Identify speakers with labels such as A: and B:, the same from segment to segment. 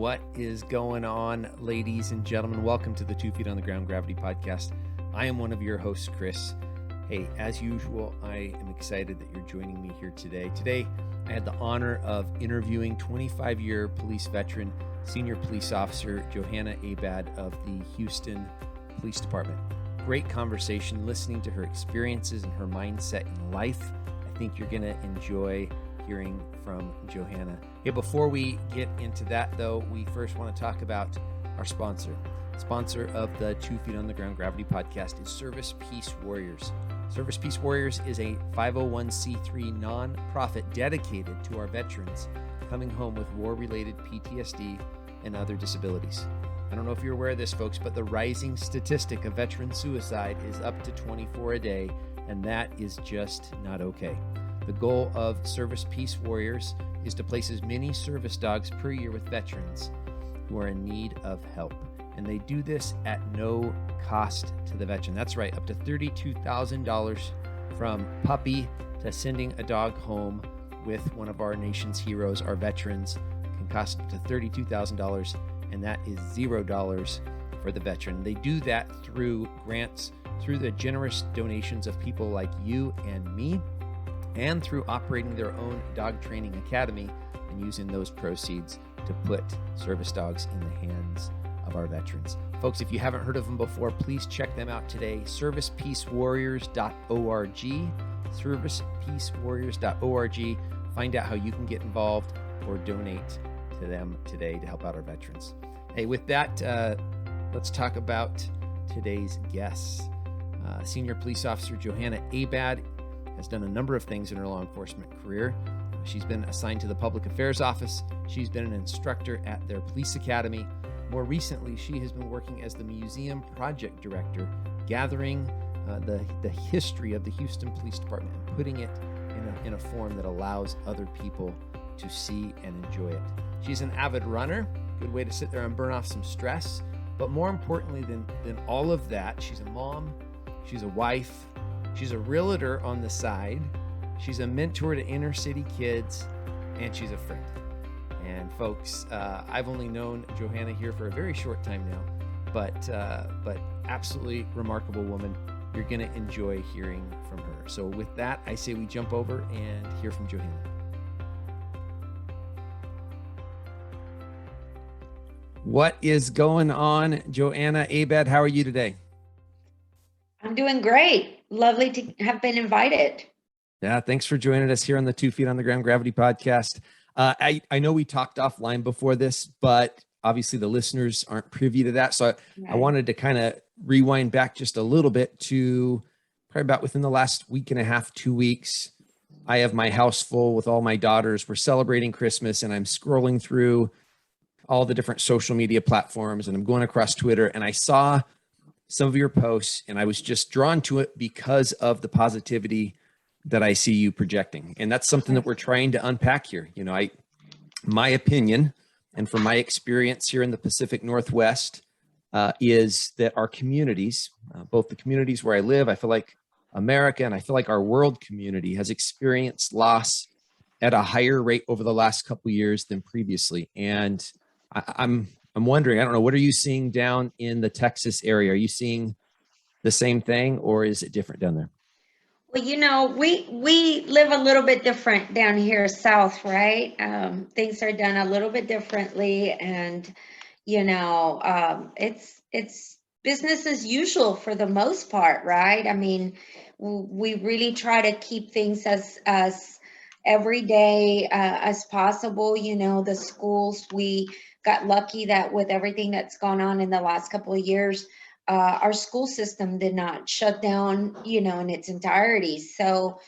A: What is going on, ladies and gentlemen? Welcome to the 2 Feet on the Ground Gravity Podcast. I am one of your hosts, Chris. Hey, as usual, I am excited that you're joining me here today. Today, I had the honor of interviewing 25-year police veteran, senior police officer Johanna Abad of the Houston Police Department. Great conversation, listening to her experiences and her mindset in life. I think you're going to enjoy hearing from Johanna. Hey, before we get into that, though, we first want to talk about our sponsor. Sponsor of the 2 Feet on the Ground Gravity Podcast is Service Peace Warriors. Service Peace Warriors is a 501c3 nonprofit dedicated to our veterans coming home with war-related PTSD and other disabilities. I don't know if you're aware of this, folks, but the rising statistic of veteran suicide is up to 24 a day, and that is just not okay. The goal of Service Peace Warriors is to place as many service dogs per year with veterans who are in need of help. And they do this at no cost to the veteran. That's right, up to $32,000 from puppy to sending a dog home with one of our nation's heroes, our veterans, can cost up to $32,000, and that is $0 for the veteran. They do that through grants, through the generous donations of people like you and me, and through operating their own dog training academy and using those proceeds to put service dogs in the hands of our veterans. Folks, if you haven't heard of them before, please check them out today. servicepeacewarriors.org, servicepeacewarriors.org. Find out how you can get involved or donate to them today to help out our veterans. Hey, with that, let's talk about today's guests. Senior Police Officer Johanna Abad has done a number of things in her law enforcement career. She's been assigned to the Public Affairs Office. She's been an instructor at their police academy. More recently, she has been working as the museum project director, gathering the history of the Houston Police Department and putting it in a form that allows other people to see and enjoy it. She's an avid runner, good way to sit there and burn off some stress. But more importantly than all of that, she's a mom, she's a wife, she's a realtor on the side, she's a mentor to inner city kids, and she's a friend. And folks, I've only known Johanna here for a very short time now, but absolutely remarkable woman. You're going to enjoy hearing from her. So with that, I say we jump over and hear from Johanna. What is going on, Johanna Abad? How are you today?
B: I'm doing great. Lovely to have been invited.
A: Yeah, thanks for joining us here on the 2 Feet on the Ground Gravity Podcast. I know we talked offline before this, but obviously the listeners aren't privy to that. So I wanted to kind of rewind back just a little bit to probably about within the last week and a half, 2 weeks. I have my house full with all my daughters. We're celebrating Christmas, and I'm scrolling through all the different social media platforms, and I'm going across Twitter, and I saw some of your posts, and I was just drawn to it because of the positivity that I see you projecting. And that's something that we're trying to unpack here. You know, my opinion, and from my experience here in the Pacific Northwest, is that our communities, both the communities where I live, I feel like America, and I feel like our world community has experienced loss at a higher rate over the last couple of years than previously. And I'm wondering, I don't know, what are you seeing down in the Texas area? Are you seeing the same thing, or is it different down there?
B: Well, you know, we live a little bit different down here south, right? Things are done a little bit differently, and you know, it's business as usual for the most part, right? I mean, we really try to keep things as everyday as possible. You know, the schools, we got lucky that with everything that's gone on in the last couple of years, our school system did not shut down, you know, in its entirety. So,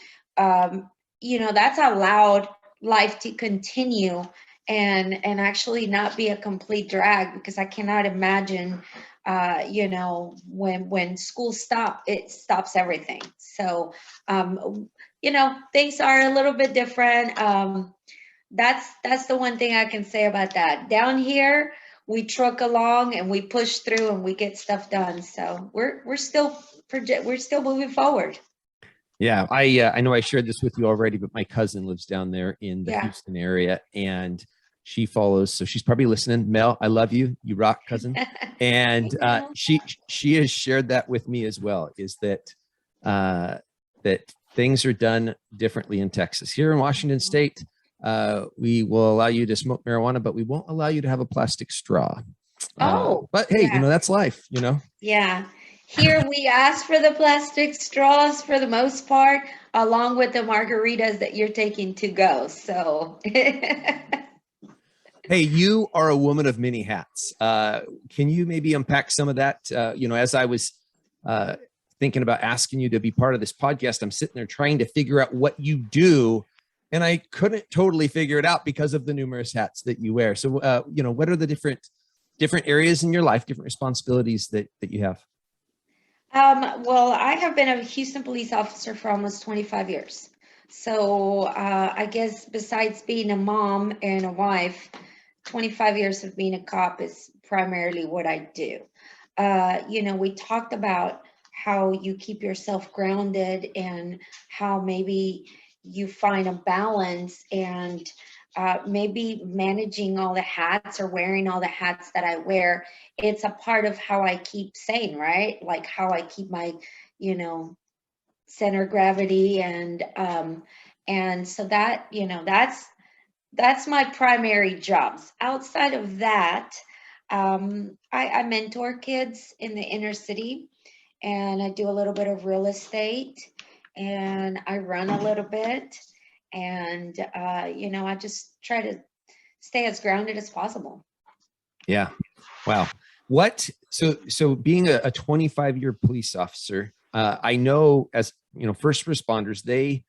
B: you know, that's allowed life to continue and actually not be a complete drag, because I cannot imagine, you know, when school stop, it stops everything. So, you know, things are a little bit different. That's the one thing I can say about that. Down here, we truck along and we push through and we get stuff done. So we're still moving forward.
A: Yeah, I know I shared this with you already, but my cousin lives down there in the Houston area, and She follows, so she's probably listening. Mel, I love you. You rock, cousin.
B: Hey,
A: And
B: Mel.
A: she has shared that with me as well. Is that things are done differently in Texas. Here in Washington State, we will allow you to smoke marijuana, but we won't allow you to have a plastic straw.
B: Oh,
A: But hey,
B: yeah,
A: that's life.
B: yeah. Here we ask for the plastic straws for the most part, along with the margaritas that you're taking to go. So,
A: Hey, you are a woman of many hats. Can you maybe unpack some of that? As I was uh, thinking about asking you to be part of this podcast, I'm sitting there trying to figure out what you do, and I couldn't totally figure it out because of the numerous hats that you wear. So, what are the different areas in your life, different responsibilities that you have?
B: well, I have been a Houston police officer for almost 25 years. So, I guess besides being a mom and a wife, 25 years of being a cop is primarily what I do. We talked about how you keep yourself grounded and how maybe you find a balance and maybe managing all the hats or wearing all the hats that I wear. It's a part of how I keep sane, right? Like how I keep my, you know, center of gravity and so that, that's my primary jobs. Outside of that, I mentor kids in the inner city, and I do a little bit of real estate, and I run a little bit, and I just try to stay as grounded as possible.
A: Yeah. Wow. So being a 25-year police officer, I know, as first responders,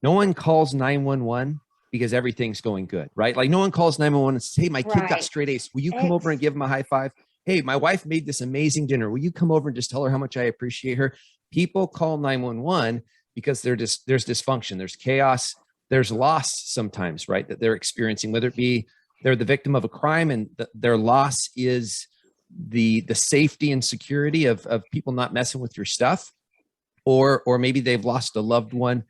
A: no one calls 911 because everything's going good, right? Like no one calls 911 and says, "Hey, my kid got
B: Right.
A: straight A's. Will you come over and
B: Ex-
A: give him a high five? Hey, my wife made this amazing dinner. Will you come over and just tell her how much I appreciate her?" People call 911 because there's dysfunction, there's chaos, there's loss sometimes, right? That they're experiencing, whether it be they're the victim of a crime and their loss is the safety and security of people not messing with your stuff, or maybe they've lost a loved one.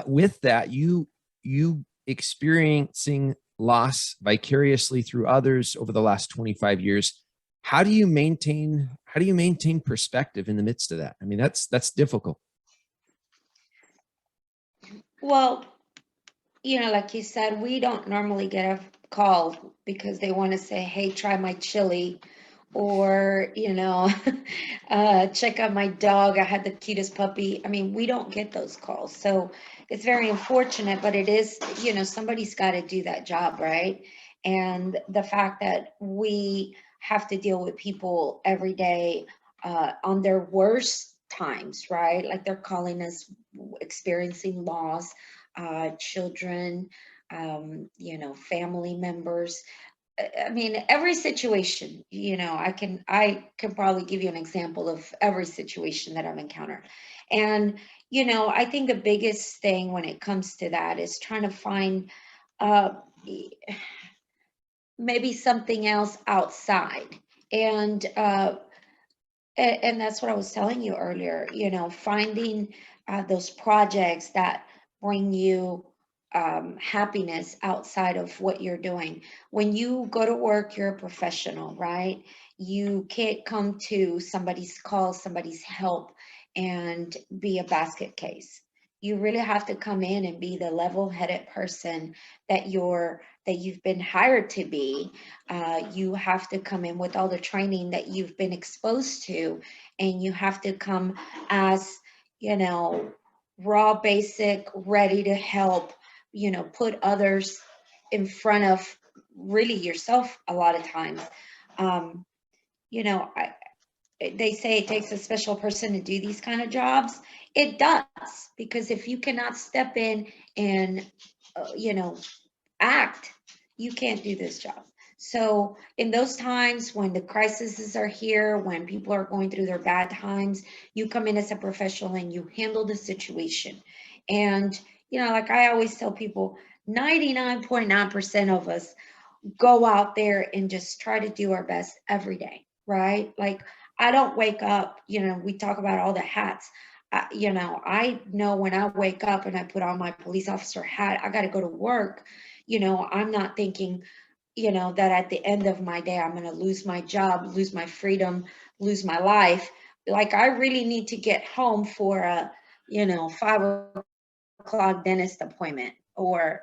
A: With that, you experiencing loss vicariously through others over the last 25 years. How do you maintain perspective in the midst of that? I mean, that's difficult.
B: well, like you said, we don't normally get a call because they want to say, "Hey, try my chili," or check out my dog. I had the cutest puppy. I mean, we don't get those calls, so it's very unfortunate. But it is, somebody's got to do that job, right? And the fact that we have to deal with people every day on their worst times, right? Like they're calling us experiencing loss, children, family members. I mean, every situation, I can probably give you an example of every situation that I've encountered. And, I think the biggest thing when it comes to that is trying to find uh, maybe something else outside. And and that's what I was telling you earlier, finding those projects that bring you happiness outside of what you're doing. When you go to work, you're a professional, right? You can't come to somebody's call, somebody's help, and be a basket case. You really have to come in and be the level-headed person that you've been hired to be. You have to come in with all the training that you've been exposed to, and you have to come as, you know, raw, basic, ready to help, put others in front of really yourself a lot of times. Um, I, they say it takes a special person to do these kind of jobs. It does, because if you cannot step in and, act, you can't do this job. So in those times when the crises are here, when people are going through their bad times, you come in as a professional and you handle the situation. And, like I always tell people, 99.9% of us go out there and just try to do our best every day, right? Like I don't wake up, we talk about all the hats. I know when I wake up and I put on my police officer hat, I got to go to work. I'm not thinking, that at the end of my day, I'm going to lose my job, lose my freedom, lose my life. Like, I really need to get home for a, 5 o'clock dentist appointment, or,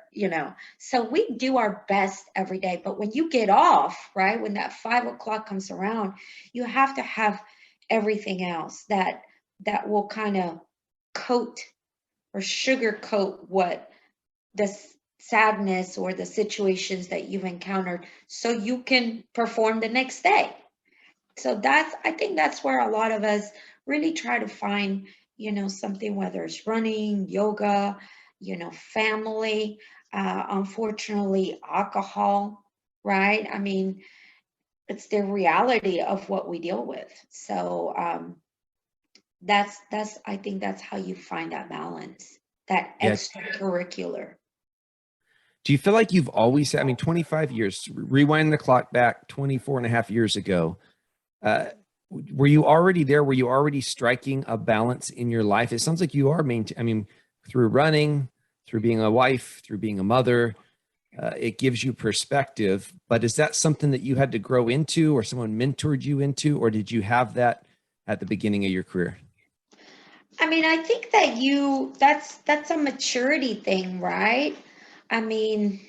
B: so we do our best every day. But when you get off, right, when that 5 o'clock comes around, you have to have everything else that will kind of coat or sugarcoat what the sadness or the situations that you've encountered, so you can perform the next day. So I think that's where a lot of us really try to find, something, whether it's running, yoga, family, unfortunately, alcohol, right? I mean, it's the reality of what we deal with. So I think that's how you find that balance, that
A: Yeah.
B: extracurricular.
A: Do you feel like you've always, I mean, 25 years, rewind the clock back 24 and a half years ago, uh, were you already there? Were you already striking a balance in your life? It sounds like you are I mean, through running, through being a wife, through being a mother, it gives you perspective. But is that something that you had to grow into, or someone mentored you into, or did you have that at the beginning of your career?
B: I mean, I think that's a maturity thing, right? I mean,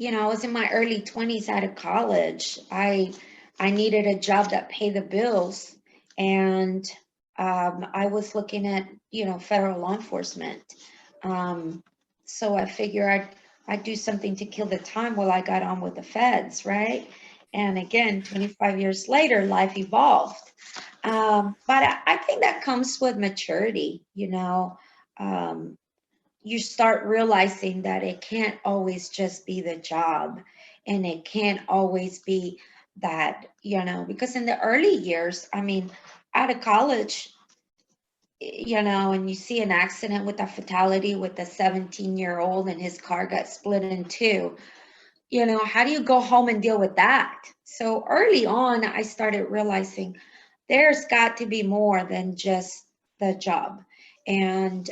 B: I was in my early 20s out of college. I needed a job that paid the bills, and I was looking at, federal law enforcement. Um, so I figured I'd do something to kill the time while I got on with the feds, right? And again, 25 years later, life evolved. But I think that comes with maturity, Um, you start realizing that it can't always just be the job, and it can't always be that, because in the early years, I mean, out of college, and you see an accident with a fatality with a 17-year-old and his car got split in two, how do you go home and deal with that? So early on, I started realizing there's got to be more than just the job. And,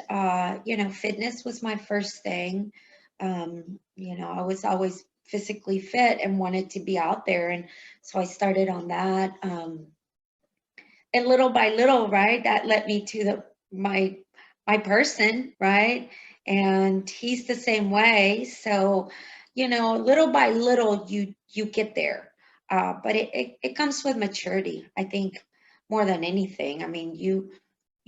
B: fitness was my first thing. I was always physically fit and wanted to be out there. And so I started on that. And little by little, right, that led me to my person, right? And he's the same way. So, little by little, you get there. But it comes with maturity, I think, more than anything. I mean, you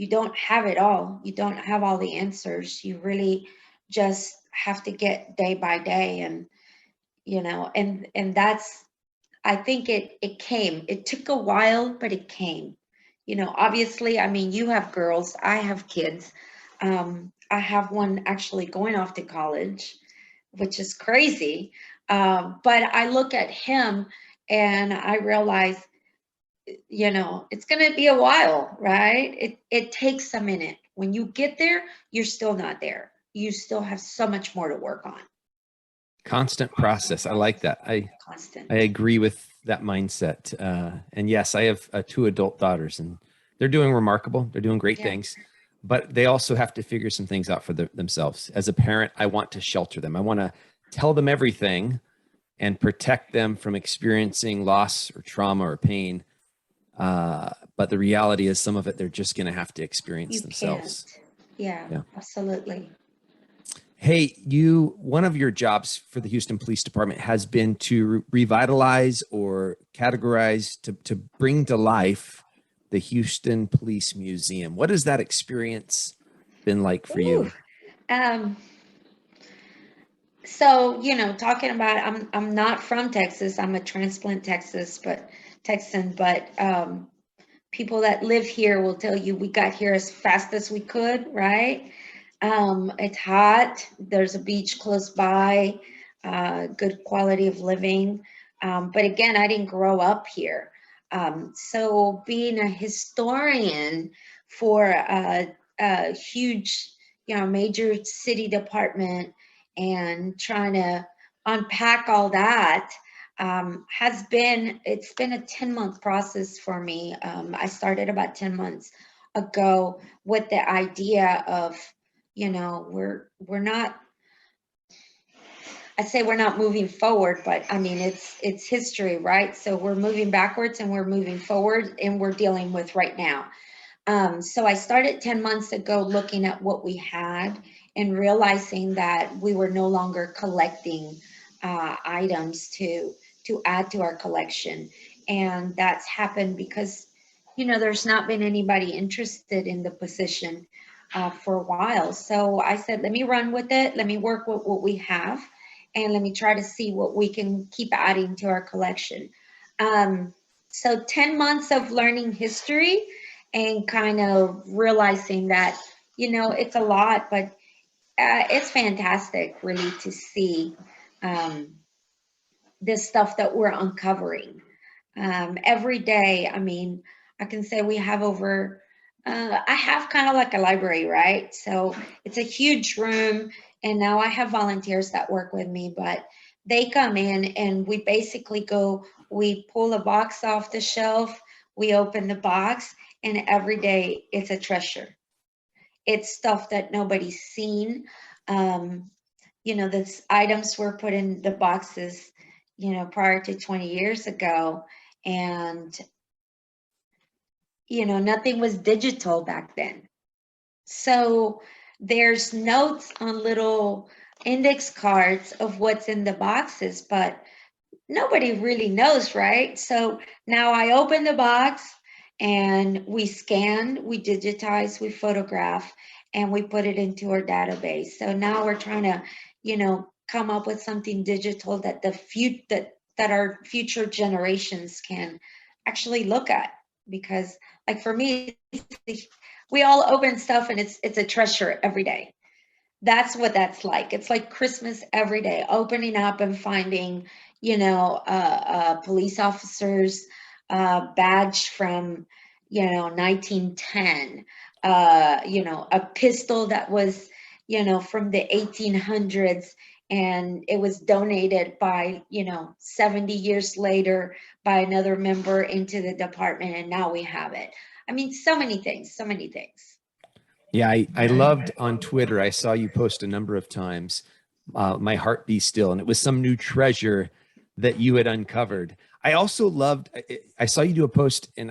B: don't have it all. You don't have all the answers. You really just have to get day by day. And, and that's, I think it came. It took a while, but it came. Obviously, I mean, you have girls, I have kids. I have one actually going off to college, which is crazy. But I look at him and I realize, it's going to be a while, right? It takes a minute. When you get there, you're still not there. You still have so much more to work on.
A: Constant process. I like that. I
B: Constant.
A: agree with that mindset. And yes, I have two adult daughters, and they're doing remarkable. They're doing great
B: Yeah.
A: things, but they also have to figure some things out for themselves. As a parent, I want to shelter them. I want to tell them everything and protect them from experiencing loss or trauma or pain. But the reality is, some of it they're just going to have to experience
B: You can't.
A: themselves.
B: Yeah,
A: Yeah.
B: absolutely.
A: Hey, one of your jobs for the Houston Police Department has been to revitalize or categorize, to bring to life the Houston Police Museum. What has that experience been like for
B: Ooh.
A: you?
B: Um, so, talking about, I'm not from Texas. I'm a transplant Texan, but people that live here will tell you we got here as fast as we could, right? It's hot. There's a beach close by, good quality of living. But again, I didn't grow up here. So being a historian for a huge, major city department, and trying to unpack all that, it's been a 10-month process for me. I started about 10 months ago with the idea of, we're not, I say we're not moving forward, but I mean, it's history, right? So we're moving backwards and we're moving forward and we're dealing with right now. So I started 10 months ago looking at what we had and realizing that we were no longer collecting items to add to our collection. And that's happened because, there's not been anybody interested in the position for a while. So I said, let me run with it. Let me work with what we have and let me try to see what we can keep adding to our collection. Um, so 10 months of learning history and kind of realizing that, it's a lot, but it's fantastic really to see um, this stuff that we're uncovering every day. I mean, I can say we have I have kind of like a library, right? So it's a huge room, and now I have volunteers that work with me, but they come in and we basically we pull a box off the shelf, we open the box, and every day it's a treasure. It's stuff that nobody's seen. Um, the items were put in the boxes, prior to 20 years ago. And, nothing was digital back then. So there's notes on little index cards of what's in the boxes, but nobody really knows, right? So now I open the box and we scan, we digitize, we photograph, and we put it into our database. So now we're trying to, come up with something digital that that our future generations can actually look at. Because, like for me, we all open stuff and it's a treasure every day. That's what that's like. It's like Christmas every day, opening up and finding, police officers badge from, 1910, a pistol that was, from the 1800s, and it was donated by, 70 years later by another member into the department, and now we have it. I mean, so many things, so many things.
A: Yeah, I loved on Twitter. I saw you post a number of times, "My heart be still," and it was some new treasure that you had uncovered. I also loved. I saw you do a post, and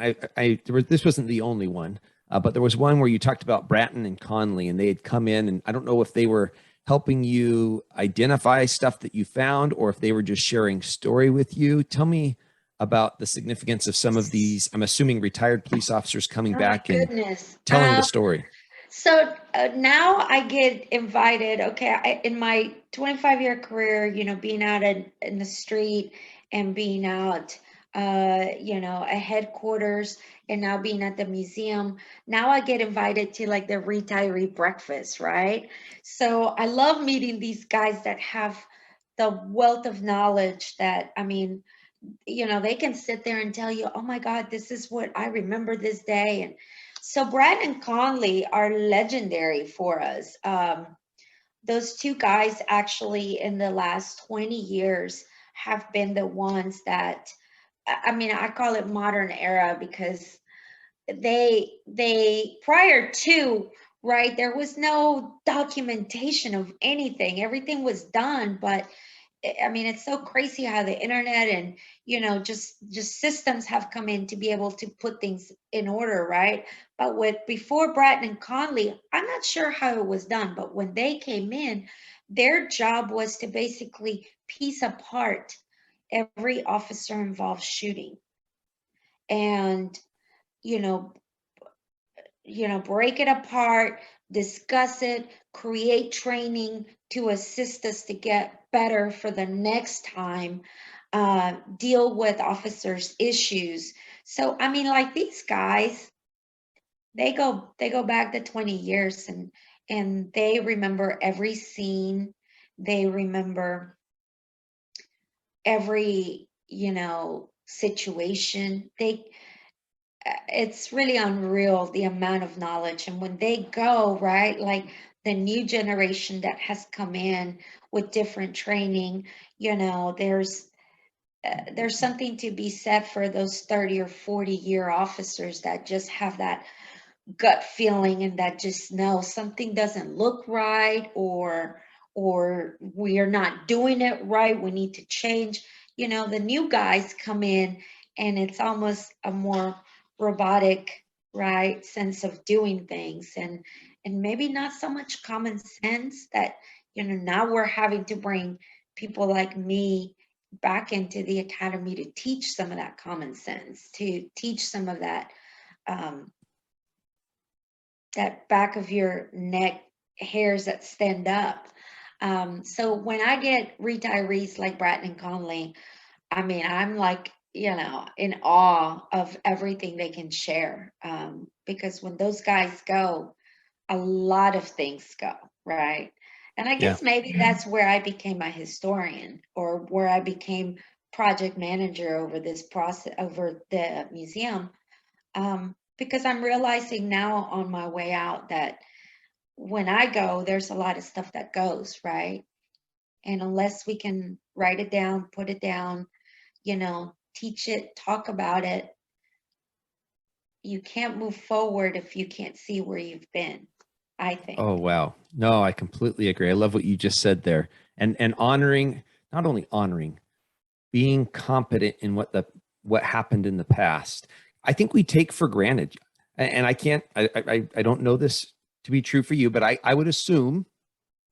A: this wasn't the only one, but there was one where you talked about Bratton and Conley, and they had come in, and I don't know if they were helping you identify stuff that you found, or if they were just sharing story with you. Tell me about the significance of some of these. I'm assuming retired police officers coming
B: Oh my
A: back and
B: goodness.
A: telling the story.
B: So now I get invited. Okay, in my 25-year career, being out in the street and being out, at headquarters and now being at the museum, now I get invited to like the retiree breakfast, right? So I love meeting these guys that have the wealth of knowledge that, I mean, they can sit there and tell you, oh my God, this is what I remember this day. And so Brad and Conley are legendary for us. Those two guys actually in the last 20 years have been the ones that, I mean, I call it modern era because they prior to, right, there was no documentation of anything. Everything was done, but I mean, it's so crazy how the internet and, just systems have come in to be able to put things in order, right? But with before Bratton and Conley, I'm not sure how it was done, but when they came in, their job was to basically piece apart every officer involved shooting and, you know, break it apart, discuss it, create training to assist us to get better for the next time, deal with officers' issues. So, I mean, like these guys, they go back to 20 years and they remember every scene. They remember every, situation. It's really unreal the amount of knowledge. And when they go, right, like the new generation that has come in with different training, there's something to be said for those 30 or 40-year officers that just have that gut feeling and that just know something doesn't look right, or we are not doing it right, we need to change. The new guys come in and it's almost a more robotic, right, sense of doing things, and maybe not so much common sense that, now we're having to bring people like me back into the academy to teach some of that common sense, to teach some of um, that back of your neck hairs that stand up. So when I get retirees like Bratton and Conley, I mean, I'm like, in awe of everything they can share. Because when those guys go, a lot of things go, right? And I
A: Yeah.
B: guess maybe that's where I became a historian, or where I became project manager over this process, over the museum. Because I'm realizing now on my way out that when I go, there's a lot of stuff that goes, right? And unless we can write it down, put it down, teach it, talk about it, you can't move forward if you can't see where you've been, I think.
A: Oh, wow. No, I completely agree. I love what you just said there. And honoring, not only honoring, being competent in what happened in the past. I think we take for granted, and I can't, I don't know this to be true for you, but I would assume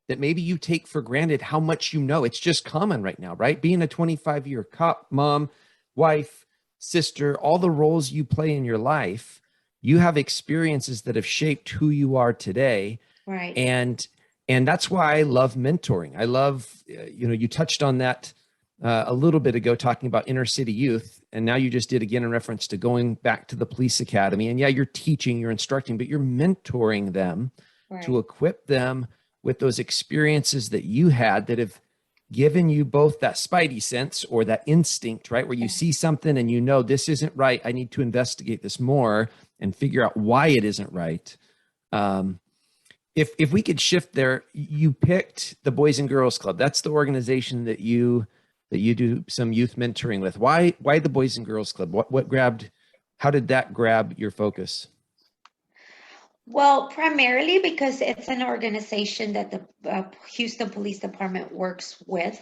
A: that maybe you take for granted how much you know. It's just common right now, right? Being a 25-year cop, mom, wife, sister, all the roles you play in your life, you have experiences that have shaped who you are today.
B: Right.
A: And that's why I love mentoring. I love, you touched on that a little bit ago, talking about inner city youth, and now you just did again in reference to going back to the police academy. And yeah, you're teaching, you're instructing, but you're mentoring them to
B: Right.
A: equip them with those experiences that you had that have given you both that spidey sense or that instinct, right? Where you
B: Yeah.
A: see something and you know this isn't right. I need to investigate this more and figure out why it isn't right. Um, if we could shift there, you picked the Boys and Girls Club. That's the organization that you do some youth mentoring with. Why the Boys and Girls Club? What grabbed? How did that grab your focus?
B: Well, primarily because it's an organization that the Houston Police Department works with.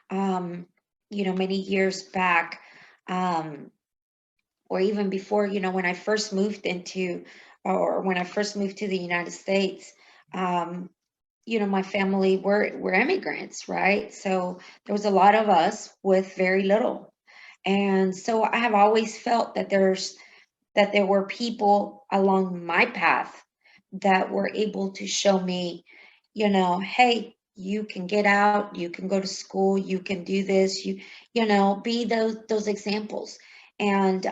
B: Um, many years back, um, or even before, when I first moved or when I first moved to the United States, um, my family were immigrants, right? So there was a lot of us with very little. And so I have always felt that there were people along my path that were able to show me, hey, you can get out, you can go to school, you can do this, be those examples. And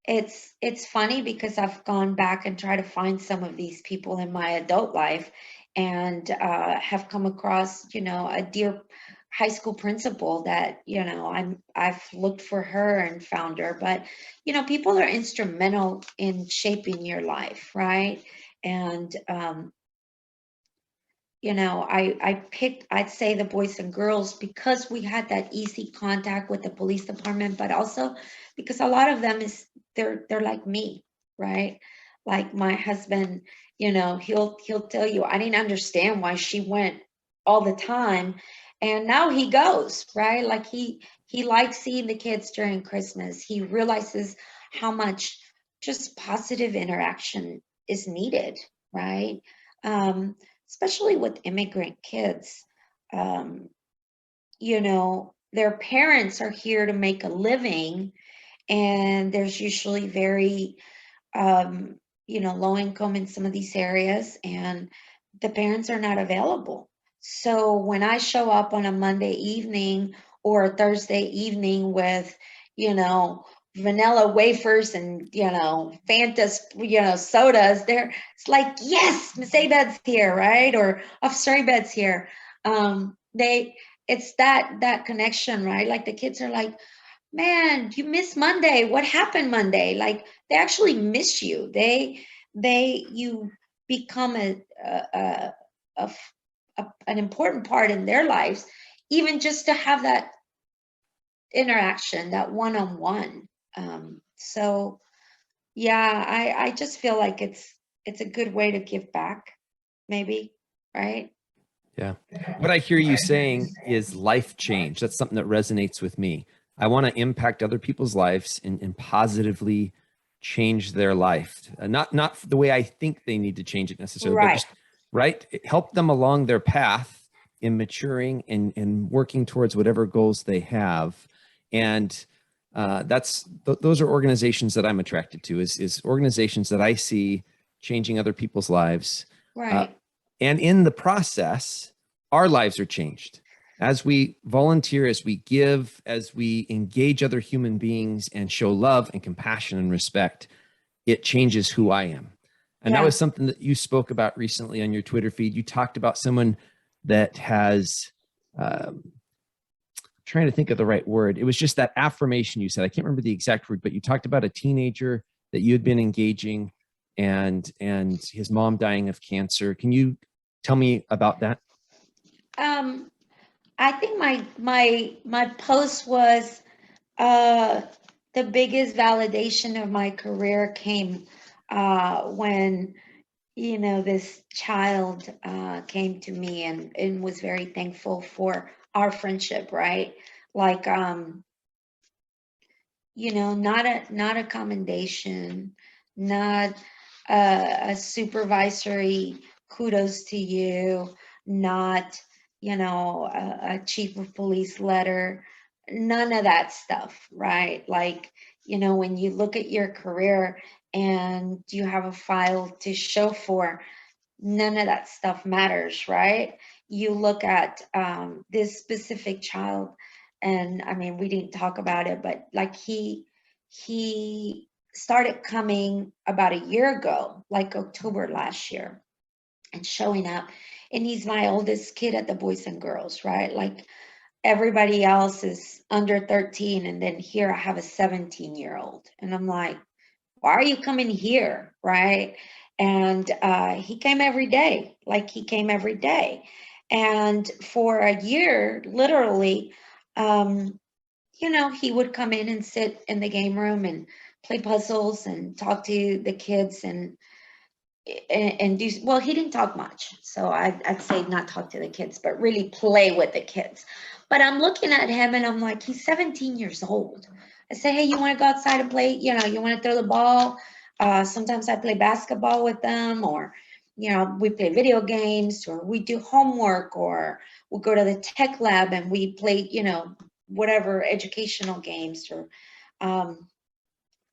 B: it's funny because I've gone back and tried to find some of these people in my adult life, and have come across, a dear high school principal that, I've looked for her and found her. But people are instrumental in shaping your life, right? And I'd say the Boys and Girls because we had that easy contact with the police department, but also because a lot of them they're like me, right? Like my husband, he'll tell you, I didn't understand why she went all the time, and now he goes, right? Like he likes seeing the kids during Christmas. He realizes how much just positive interaction is needed, right? Um, Especially with immigrant kids. Um, their parents are here to make a living, and there's usually very, low income in some of these areas, and the parents are not available. So when I show up on a Monday evening or a Thursday evening with, you know, vanilla wafers and, Fantas, sodas, it's like, yes, Miss Abed's here, right? Or Officer Abed's here. They, it's that connection, right? Like the kids are like, man, you missed Monday. What happened Monday? Like they actually miss you. You become a, a, an important part in their lives, even just to have that interaction, that one-on-one. So yeah, I just feel like it's a good way to give back, maybe, right?
A: Yeah. What I hear you saying is life change. That's something that resonates with me. I want to impact other people's lives and positively change their life. Not the way I think they need to change it necessarily, but
B: Right,
A: just right, help them along their path in maturing and working towards whatever goals they have. And those are organizations that I'm attracted to. Is organizations that I see changing other people's lives. Uh,
B: right.
A: and in the process, our lives are changed. As we volunteer, as we give, as we engage other human beings and show love and compassion and respect, it changes who I am. And that was
B: Yeah.
A: something that you spoke about recently on your Twitter feed. You talked about someone that has, trying to think of the right word. It was just that affirmation you said. I can't remember the exact word, but you talked about a teenager that you had been engaging and his mom dying of cancer. Can you tell me about that?
B: Um, I think my post was uh the biggest validation of my career came when this child came to me and was very thankful for our friendship, right? Like not a commendation, not a supervisory kudos to you, not a chief of police letter, none of that stuff, right? Like, when you look at your career and you have a file to show for, none of that stuff matters, right? You look at this specific child, and I mean, we didn't talk about it, but like he started coming about a year ago, like October last year, and showing up. And he's my oldest kid at the Boys and Girls, right? Like everybody else is under 13, and then here I have a 17-year-old, and I'm like, why are you coming here, right? And he came every day, like he came every day. And for a year, literally, um, he would come in and sit in the game room and play puzzles and talk to the kids and do well. He didn't talk much, so I'd say not talk to the kids, but really play with the kids. But I'm looking at him and I'm like, he's 17 years old. I say, hey, you want to go outside and play? You want to throw the ball? Sometimes I play basketball with them, or we play video games, or we do homework, or we'll go to the tech lab and we play whatever educational games, or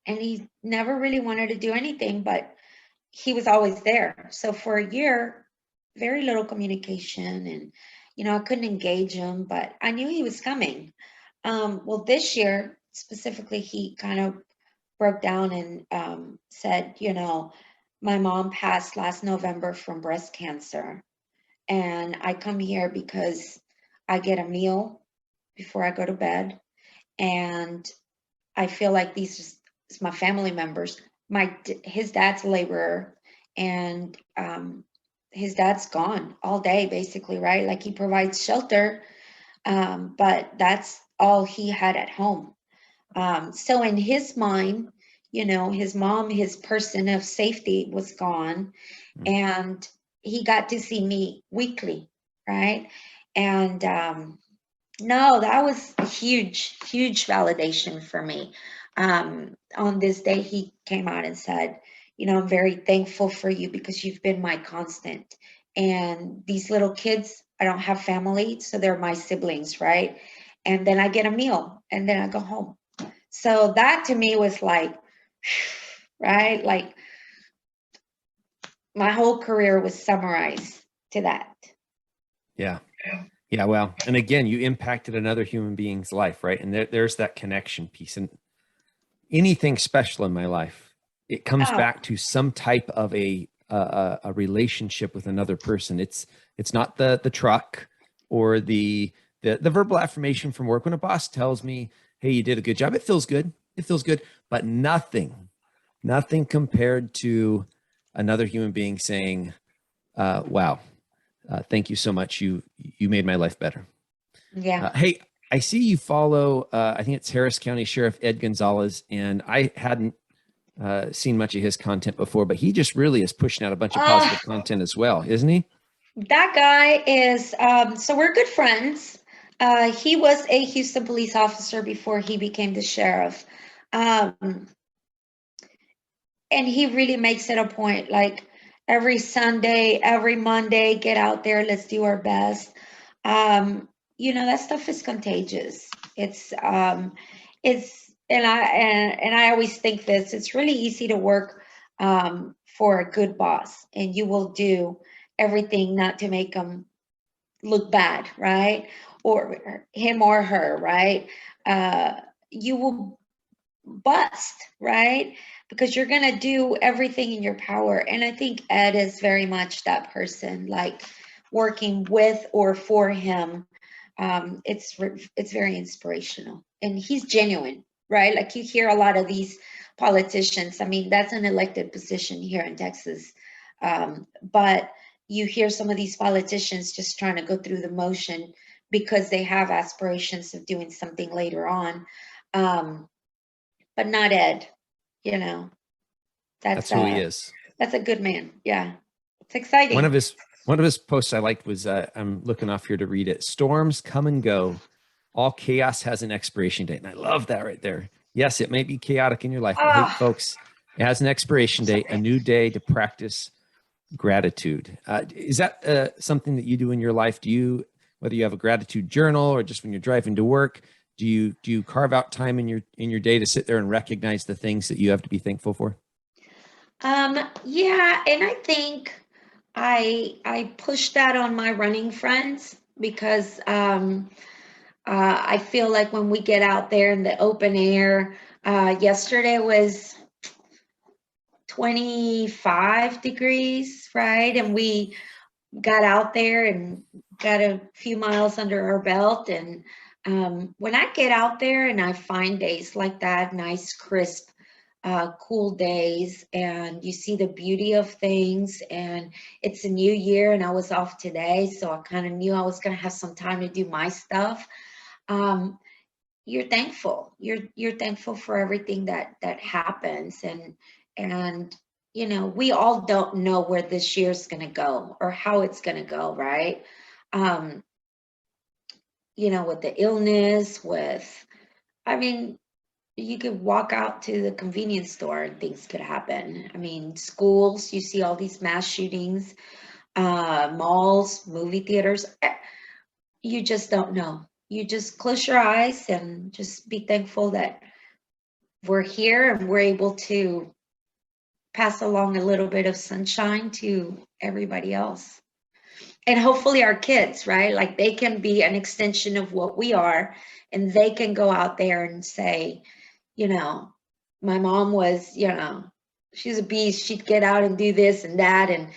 B: and he never really wanted to do anything, but he was always there. So for a year, very little communication, and I couldn't engage him, but I knew he was coming. Well, this year specifically, he kind of broke down and said, my mom passed last November from breast cancer, and I come here because I get a meal before I go to bed, and I feel like these is my family members. His dad's a laborer, and his dad's gone all day, basically, right? Like he provides shelter, but that's all he had at home. So in his mind, his mom, his person of safety was gone, and he got to see me weekly, right? And no, that was a huge, huge validation for me. On this day, he came out and said, I'm very thankful for you because you've been my constant. And these little kids, I don't have family, so they're my siblings, right? And then I get a meal and then I go home. So that to me was like, right? Like my whole career was summarized to that.
A: Yeah. Yeah. Well, and again, you impacted another human being's life, right? And there's that connection piece. And anything special in my life, it comes
B: Oh,
A: back to some type of a relationship with another person. It's not the truck or the verbal affirmation from work. When a boss tells me, "Hey, you did a good job," it feels good. It feels good, but nothing compared to another human being saying, "Wow, thank you so much. You made my life better."
B: yeah.
A: Hey, I see you follow. I think it's Harris County Sheriff Ed Gonzalez, and I hadn't seen much of his content before, but he just really is pushing out a bunch of
B: Oh,
A: positive content as well, isn't he?
B: That guy is, so we're good friends. He was a Houston police officer before he became the sheriff. Um, and he really makes it a point, like every Sunday, every Monday, get out there, let's do our best. Um, that stuff is contagious. And I always think this, it's really easy to work for a good boss, and you will do everything not to make them look bad, right? Or him or her, right? You will bust, right? Because you're going to do everything in your power. And I think Ed is very much that person, like working with or for him. It's very inspirational, and he's genuine, right? Like you hear a lot of these politicians. I mean, that's an elected position here in Texas, but you hear some of these politicians just trying to go through the motion because they have aspirations of doing something later on. Um, but not Ed. You know, that's
A: That's who he is.
B: that's a good man. Yeah, it's
A: One
B: exciting.
A: of his one of his posts I liked was I'm looking off here to read it. Storms come and go. All chaos has an expiration date. And I love that right there. Yes, it may be chaotic in your life, but hey,
B: Oh,
A: folks, it has an expiration date, a new day to practice gratitude. Is that something that you do in your life? Do you, whether you have a gratitude journal or just when you're driving to work, do you carve out time in your day to sit there and recognize the things that you have to be thankful for?
B: yeah, and I think I push that on my running friends because I feel like when we get out there in the open air, yesterday was 25 degrees, right? And we got out there and got a few miles under our belt. And when I get out there and I find days like that, nice, crisp, cool days, and you see the beauty of things, and it's a new year, and I was off today, so I kind of knew I was going to have some time to do my stuff. Um, you're thankful. You're thankful for everything that happens, and we all don't know where this year's going to go or how it's going to go, right? Um, with the illness, I mean, you could walk out to the convenience store and things could happen. I mean, schools, you see all these mass shootings, malls, movie theaters. You just don't know. You just close your eyes and just be thankful that we're here and we're able to pass along a little bit of sunshine to everybody else. And hopefully our kids, right? Like they can be an extension of what we are, and they can go out there and say, you know, my mom was, she's a beast. She'd get out and do this and that, and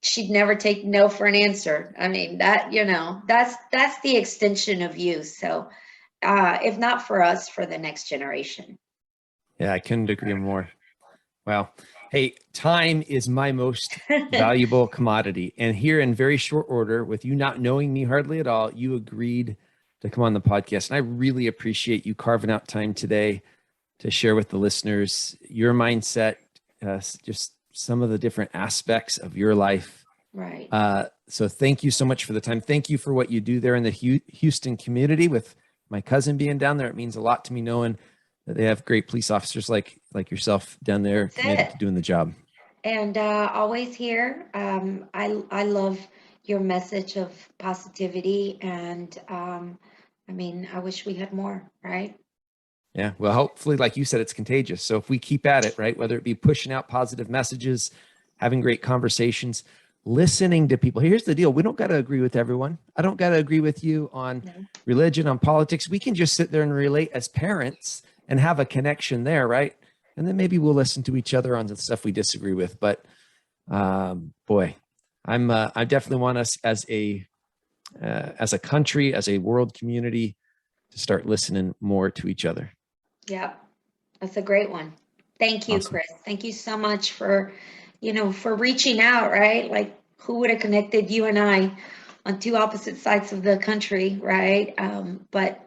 B: she'd never take no for an answer. I mean, that's the extension of you. So, if not for us, for the next generation.
A: Yeah, I couldn't agree more. Well, hey, time is my most valuable commodity. And here in very short order, with you not knowing me hardly at all, you agreed to come on the podcast. And I really appreciate you carving out time today to share with the listeners your mindset, just some of the different aspects of your life.
B: Right.
A: So thank you so much for the time. Thank you for what you do there in the Houston community with my cousin being down there. It means a lot to me knowing that they have great police officers like yourself down there
B: That's
A: committed
B: it.
A: to doing the job.
B: And always here. I love your message of positivity, and I mean, I wish we had more, right?
A: Yeah. Well, hopefully, like you said, it's contagious. So if we keep at it, right, whether it be pushing out positive messages, having great conversations, listening to people. Here's the deal. We don't got to agree with everyone. I don't got to agree with you on
B: No.
A: religion, on politics. We can just sit there and relate as parents and have a connection there, right? And then maybe we'll listen to each other on the stuff we disagree with. But boy, I definitely want us as a country, as a world community, to start listening more to each other.
B: Yep. That's a great one. Thank you,
A: Awesome.
B: Chris. Thank you so much for reaching out, right? Like who would have connected you and I on two opposite sides of the country, right? But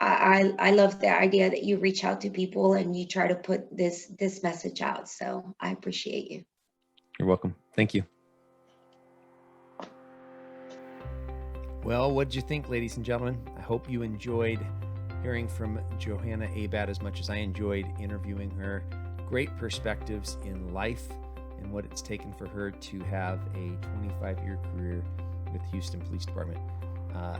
B: I love the idea that you reach out to people and you try to put this message out. So I appreciate you.
A: You're welcome. Thank you. Well, what did you think, ladies and gentlemen? I hope you enjoyed hearing from Johanna Abad as much as I enjoyed interviewing her. Great perspectives in life and what it's taken for her to have a 25-year career with Houston Police Department.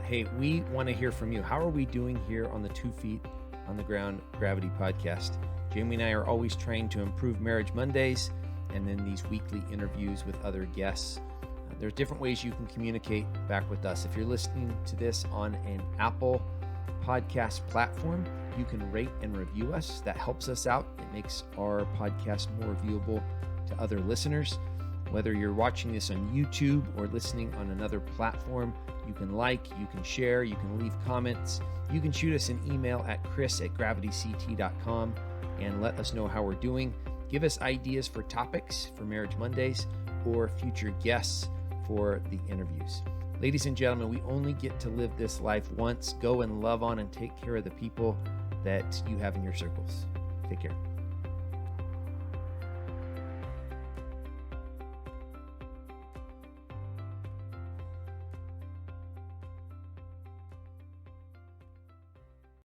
A: Hey, we want to hear from you. How are we doing here on the 2 Feet on the Ground Gravity podcast? Jamie and I are always trying to improve Marriage Mondays and then these weekly interviews with other guests. There's different ways you can communicate back with us. If you're listening to this on an Apple podcast platform, you can rate and review us. That helps us out. It makes our podcast more viewable to other listeners. Whether you're watching this on YouTube or listening on another platform, you can like, you can share, you can leave comments. You can shoot us an email at chris@gravityct.com and let us know how we're doing. Give us ideas for topics for Marriage Mondays or future guests for the interviews. Ladies and gentlemen, we only get to live this life once. Go and love on and take care of the people that you have in your circles. Take care.